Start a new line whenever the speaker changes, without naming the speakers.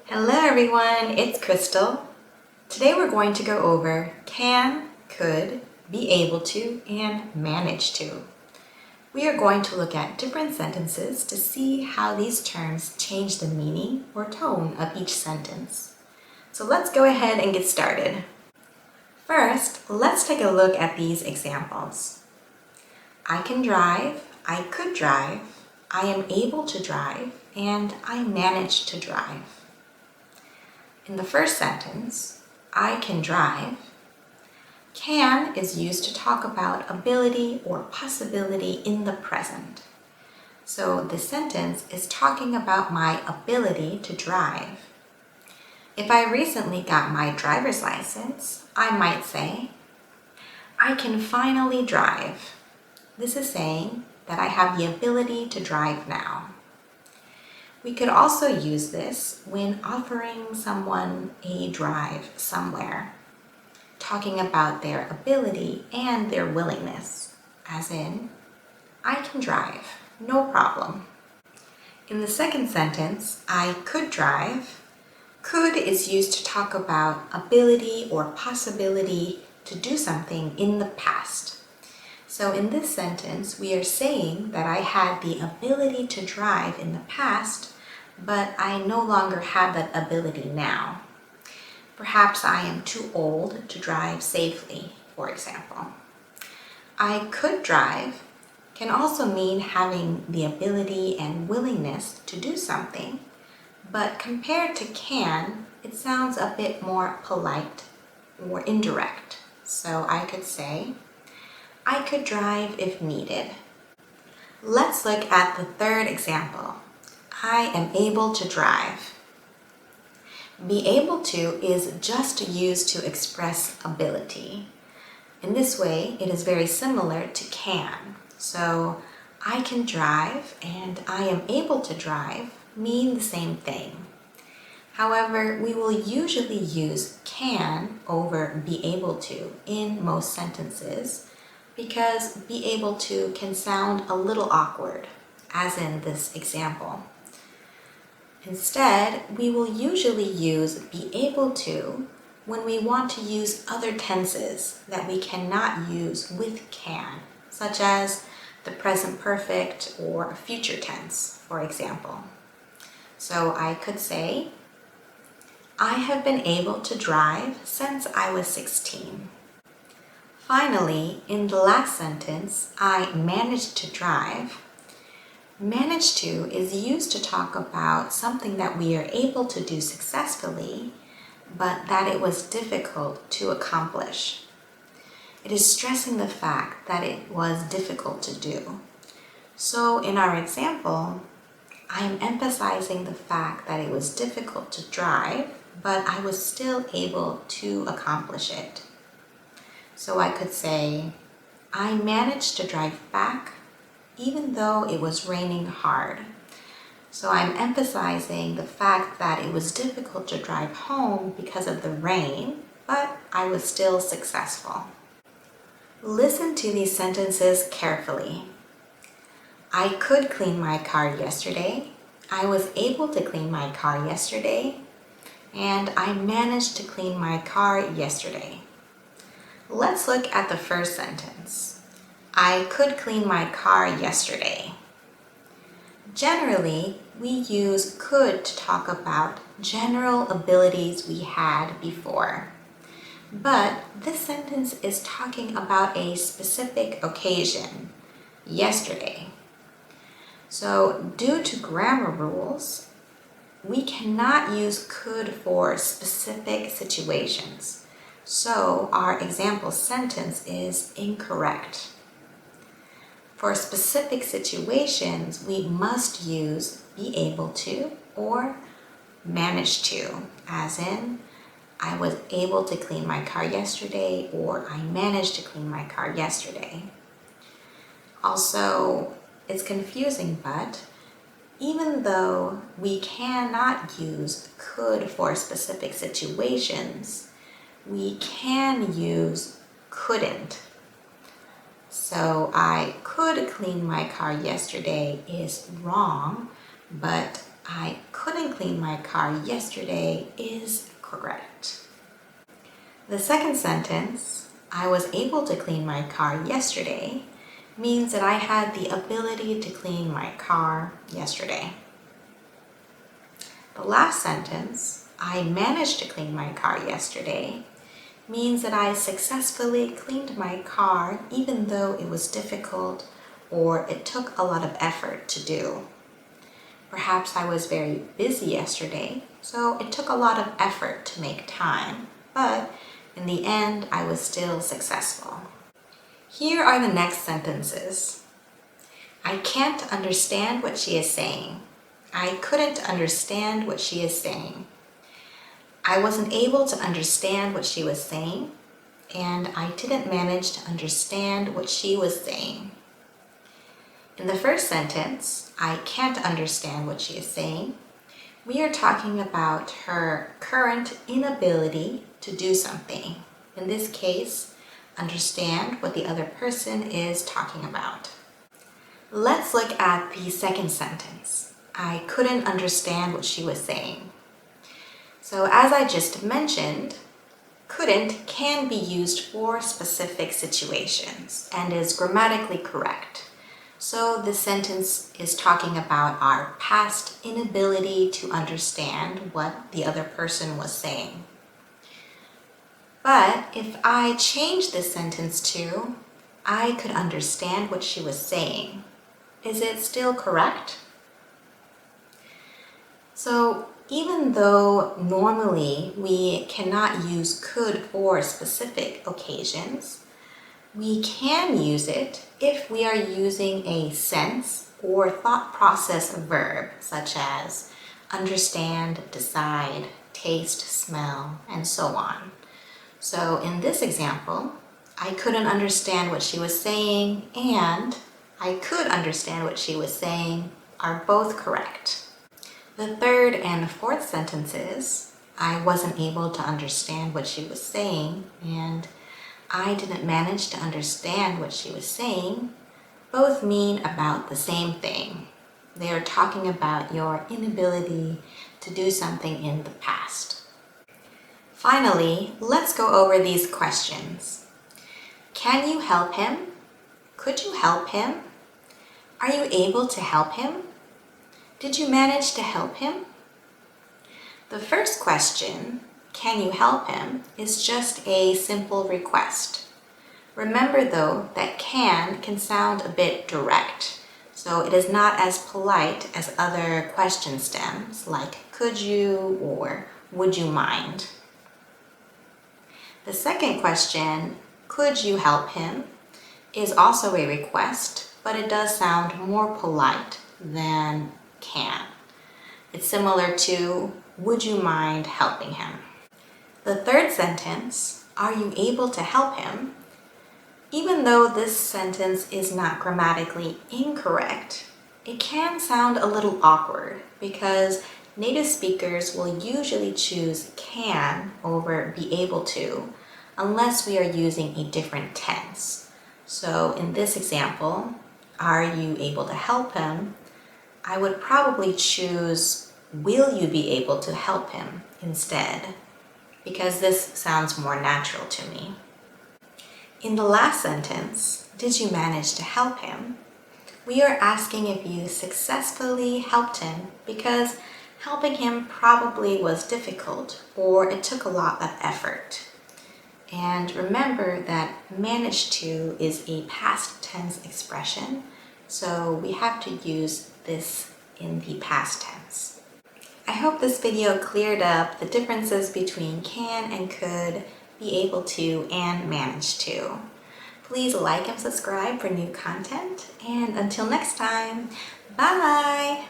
Hello everyone, it's Crystal. Today we're going to go over can, could, be able to, and manage to. We are going to look at different sentences to see how these terms change the meaning or tone of each sentence. So let's go ahead and get started. First, let's take a look at these examples. I can drive, I could drive, I am able to drive, and I manage to drive. In the first sentence, I can drive. Can is used to talk about ability or possibility in the present. So this sentence is talking about my ability to drive. If I recently got my driver's license, I might say, I can finally drive. This is saying that I have the ability to drive now. We could also use this when offering someone a drive somewhere, talking about their ability and their willingness, as in, I can drive, no problem. In the second sentence, I could drive, could is used to talk about ability or possibility to do something in the past. So in this sentence, we are saying that I had the ability to drive in the past, but I no longer have that ability now. Perhaps I am too old to drive safely, for example. I could drive can also mean having the ability and willingness to do something, but compared to can, it sounds a bit more polite or indirect. So I could say, I could drive if needed. Let's look at the third example. I am able to drive. Be able to is just used to express ability. In this way, it is very similar to can. So, I can drive and I am able to drive mean the same thing. However, we will usually use can over be able to in most sentences because be able to can sound a little awkward, as in this example. Instead, we will usually use be able to when we want to use other tenses that we cannot use with can, such as the present perfect or future tense, for example. So I could say, I have been able to drive since I was 16. Finally, in the last sentence, I managed to drive. Manage to is used to talk about something that we are able to do successfully, but that it was difficult to accomplish. It is stressing the fact that it was difficult to do. So in our example, I am emphasizing the fact that it was difficult to drive, but I was still able to accomplish it. So I could say, I managed to drive back even though it was raining hard. So I'm emphasizing the fact that it was difficult to drive home because of the rain, but I was still successful. Listen to these sentences carefully. I could clean my car yesterday. I was able to clean my car yesterday. And I managed to clean my car yesterday. Let's look at the first sentence. I could clean my car yesterday. Generally, we use could to talk about general abilities we had before. But this sentence is talking about a specific occasion, yesterday. So, due to grammar rules, we cannot use could for specific situations. So, our example sentence is incorrect. For specific situations, we must use be able to or manage to, as in, I was able to clean my car yesterday or I managed to clean my car yesterday. Also, it's confusing, but even though we cannot use could for specific situations, we can use couldn't. So I could clean my car yesterday is wrong, but I couldn't clean my car yesterday is correct. The second sentence, I was able to clean my car yesterday, means that I had the ability to clean my car yesterday. The last sentence, I managed to clean my car yesterday, means that I successfully cleaned my car even though it was difficult or it took a lot of effort to do. Perhaps I was very busy yesterday, so it took a lot of effort to make time, but in the end, I was still successful. Here are the next sentences. I can't understand what she is saying. I couldn't understand what she is saying. I wasn't able to understand what she was saying, and I didn't manage to understand what she was saying. In the first sentence, I can't understand what she is saying, we are talking about her current inability to do something. In this case, understand what the other person is talking about. Let's look at the second sentence. I couldn't understand what she was saying. So as I just mentioned, couldn't can be used for specific situations and is grammatically correct. So this sentence is talking about our past inability to understand what the other person was saying. But if I change this sentence to, I could understand what she was saying, is it still correct? So even though normally we cannot use could for specific occasions, we can use it if we are using a sense or thought process verb, such as understand, decide, taste, smell, and so on. So in this example, I couldn't understand what she was saying and I could understand what she was saying are both correct. The third and fourth sentences, I wasn't able to understand what she was saying and I didn't manage to understand what she was saying, both mean about the same thing. They are talking about your inability to do something in the past. Finally, let's go over these questions. Can you help him? Could you help him? Are you able to help him? Did you manage to help him? The first question, can you help him, is just a simple request. Remember though that can sound a bit direct, so it is not as polite as other question stems like could you or would you mind. The second question, could you help him, is also a request, but it does sound more polite than can. It's similar to would you mind helping him? The third sentence, are you able to help him? Even though this sentence is not grammatically incorrect, it can sound a little awkward because native speakers will usually choose can over be able to unless we are using a different tense. So in this example, are you able to help him? I would probably choose will you be able to help him instead, because this sounds more natural to me. In the last sentence, did you manage to help him? We are asking if you successfully helped him because helping him probably was difficult or it took a lot of effort. And remember that managed to is a past tense expression, so we have to use this in the past tense. I hope this video cleared up the differences between can and could, be able to, and manage to. Please like and subscribe for new content, and until next time, bye!